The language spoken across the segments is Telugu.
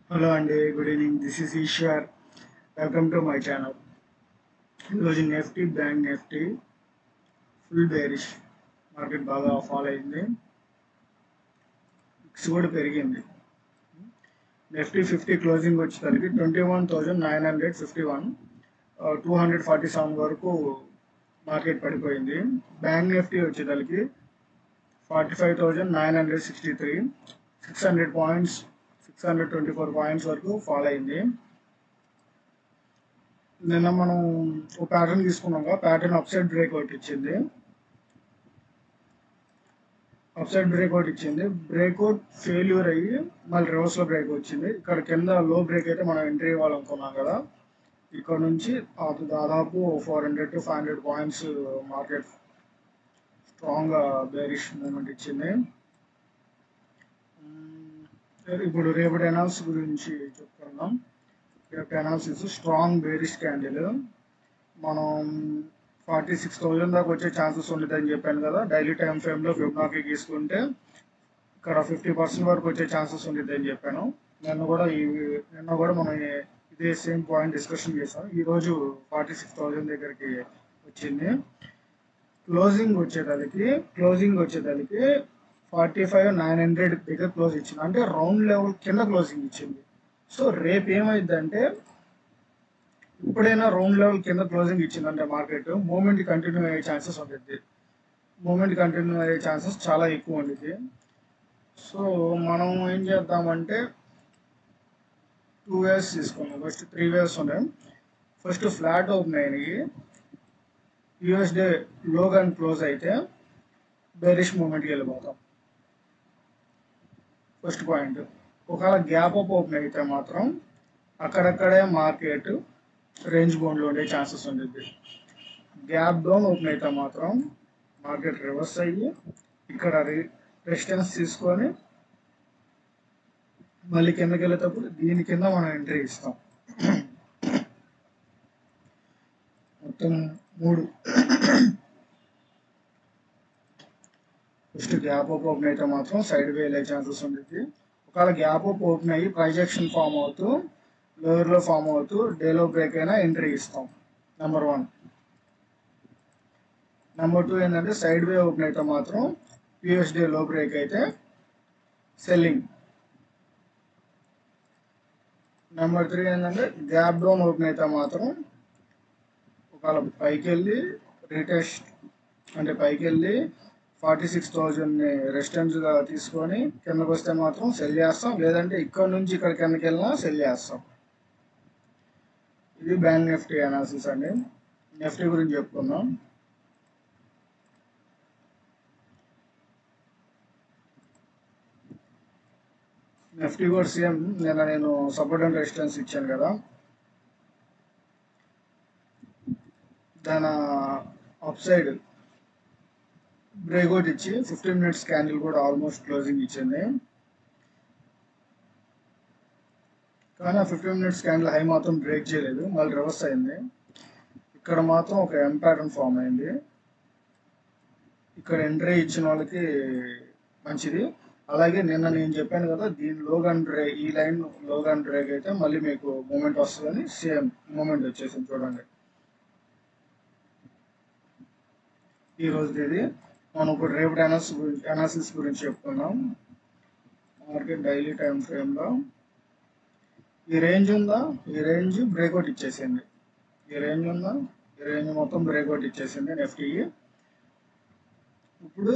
Hello and good evening. This is Ishwar. Welcome to my channel. ఈరోజు bank Nifty full bearish market బాగా ఫాలో అయింది. విక్స్ కూడా పెరిగింది. నిఫ్టీ 50 క్లోజింగ్ వచ్చేసరికి 21,951 247 వరకు మార్కెట్ పడిపోయింది. బ్యాంక్ నిఫ్టీ వచ్చేసరికి 45,963 600 పాయింట్స్ 624 పాయింట్స్ వరకు ఫాలో అయింది. నిన్న మనం ఒక ప్యాటర్న్ తీసుకున్నాం కదా, ప్యాటర్న్ అప్సైడ్ బ్రేక్అవుట్ ఇచ్చింది. బ్రేక్అవుట్ ఫెయిల్యూర్ అయ్యి మళ్ళీ రివర్స్ లో బ్రేక్ వచ్చింది. ఇక్కడ కింద లో బ్రేక్ అయితే మనం ఎంట్రీ ఇవ్వాలనుకున్నాం కదా, ఇక్కడ నుంచి దాదాపు 400 to 500 పాయింట్స్ మార్కెట్ స్ట్రాంగ్ గా బేరిష్ మూమెంట్ ఇచ్చింది. ఇప్పుడు రేపటి అనాలిసిస్ గురించి చెప్పుకుందాం. రేపటి అనాలిసిస్ స్ట్రాంగ్ బేరిష్ క్యాండిల్. మనం 46,000 దాకా వచ్చే ఛాన్సెస్ ఉండదని చెప్పాను కదా. డైలీ టైం ఫ్రేమ్ లో ఫిబ్నాకీ తీసుకుంటే ఇక్కడ 50% వరకు వచ్చే ఛాన్సెస్ ఉండదని చెప్పాను. నిన్న కూడా మనం ఇదే సేమ్ పాయింట్ డిస్కషన్ చేసాం. ఈ రోజు 46,000 దగ్గరికి వచ్చింది. క్లోజింగ్ వచ్చేదానికి 45,900 దగ్గర క్లోజ్ ఇచ్చింది, అంటే రౌండ్ లెవెల్ కింద క్లోజింగ్ ఇచ్చింది. సో రేపు ఏమైందంటే, ఇప్పుడైనా రౌండ్ లెవెల్ కింద క్లోజింగ్ ఇచ్చిందంటే మార్కెట్ మూమెంట్ కంటిన్యూ అయ్యే ఛాన్సెస్ ఉంటుంది. చాలా ఎక్కువ ఉంటుంది. సో మనం ఏం చేద్దామంటే 2 వేస్ తీసుకున్నాం. ఫస్ట్ 3 వేస్ ఉన్నాయి. ఫస్ట్ ఫ్లాట్ ఓపెన్ అయినాయి, యూఎస్డే లో కానీ క్లోజ్ అయితే బేరిష్ మూమెంట్కి వెళ్ళిపోతాం. First point. ఒకవేళ గ్యాప్ అప్ ఓపెన్ అయితే మాత్రం అక్కడక్కడే మార్కెట్ రేంజ్ బౌండ్లో ఉండే ఛాన్సెస్ ఉంటుంది. గ్యాప్ డౌన్ ఓపెన్ అయితే మాత్రం మార్కెట్ రివర్స్ అయ్యి ఇక్కడ రెసిస్టెన్స్ తీసుకొని మళ్ళీ కిందకి వెళ్ళేటప్పుడు దీని కింద మనం ఎంట్రీ ఇస్తాం. మొత్తం 3. ఫస్ట్ గ్యాప్ అప్ ఓపెన్ అయితే మాత్రం సైడ్ వే వెళ్ళే ఛాన్సెస్ ఉంటుంది. ఒకవేళ గ్యాప్ అప్ ఓపెన్ అయ్యి ప్రొజెక్షన్ ఫామ్ అవుతూ లోయర్ లో ఫామ్ అవుతూ డేలో బ్రేక్ అయినా ఎంట్రీ ఇస్తాం. నెంబర్ 1. నెంబర్ 2 ఏంటంటే సైడ్ వే ఓపెన్ అయితే మాత్రం యూఎస్డే లో బ్రేక్ అయితే సెల్లింగ్. నెంబర్ 3 ఏంటంటే గ్యాప్ డౌన్ ఓపెన్ అయితే మాత్రం ఒకవేళ పైకి వెళ్ళి రీటెస్ట్ అంటే పైకి వెళ్ళి 46,000 రెసిస్టెన్స్ గా తీసుకొని కిందకు వస్తే మాత్రం సెల్ చేస్తాం, లేదంటే ఇక్కడ నుంచి ఇక్కడ కిందకి వెళ్ళినా సెల్ చేస్తాం. ఇది బ్యాంక్ నిఫ్టీ అనాలిసిస్ అండి. నిఫ్టీ గురించి చెప్పుకుందాం. నిఫ్టీ కూడా సేమ్. నిన్న నేను సపోర్ట్ అండ్ రెసిస్టెన్స్ ఇచ్చాను కదా, దాని అప్ సైడ్ బ్రేక్అవుట్ ఇచ్చి 15 మినిట్స్ క్యాండిల్ కూడా ఆల్మోస్ట్ క్లోజింగ్ ఇచ్చింది. కానీ ఆ 15 మినిట్స్ క్యాండిల్ హై మాత్రం బ్రేక్ చేయలేదు, మళ్ళీ రివర్స్ అయింది. ఇక్కడ మాత్రం ఒక ఎం ప్యాటర్న్ ఫామ్ అయింది. ఇక్కడ ఎంట్రీ ఇచ్చిన వాళ్ళకి మంచిది. అలాగే నిన్న నేను చెప్పాను కదా, దీని లోగన్ బ్రేక్, ఈ లైన్ లోగన్ బ్రేక్ అయితే మళ్ళీ మీకు మూమెంట్ వస్తుందని సేమ్ మూమెంట్ వచ్చేసింది. చూడండి, ఈ రోజు ఇది మనం ఇప్పుడు రేపటి అనాలిసిస్ గురించి చెప్పుకున్నాం. మార్కెట్ డైలీ టైం ఫ్రేమ్ లో ఈ రేంజ్ ఉందా, ఈ రేంజ్ బ్రేక్అవుట్ ఇచ్చేసింది. ఈ రేంజ్ ఉందా, ఈ రేంజ్ మొత్తం బ్రేక్అవుట్ ఇచ్చేసింది నిఫ్టీ. ఇప్పుడు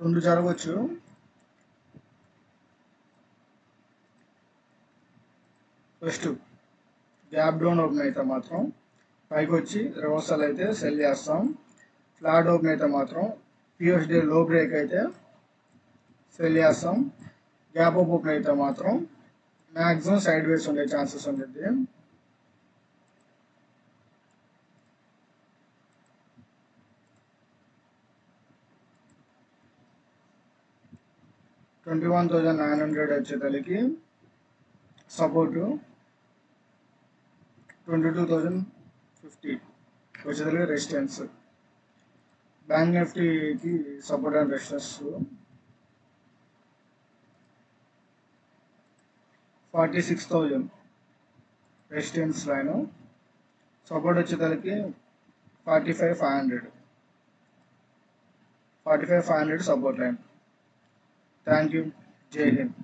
2 జరగవచ్చు. ఫస్ట్ గ్యాప్ డౌన్ ఓపెన్ అయితే మాత్రం పైకి వచ్చి రివర్సల్ అయితే సెల్ చేస్తాం. ఫ్లాట్ ఓపెన్ అయితే మాత్రం యూఎస్డే లో బ్రేక్ అయితే సెల్ చేస్తాం. గ్యాప్ అప్ ఓపెన్ అయితే మాత్రం మ్యాక్సిమం సైడ్ వేస్ ఉండే ఛాన్సెస్ ఉంటుంది. $21,900 వచ్చేసరికి సపోర్టు, 22,050 వచ్చేసరికి రెసిస్టెన్స్. బ్యాంక్ నిఫ్టీకి support and resistance 46,000 resistance line, support వచ్చేసరికి 45,500 సపోర్ట్ లైన్. Thank you. జై హింద్.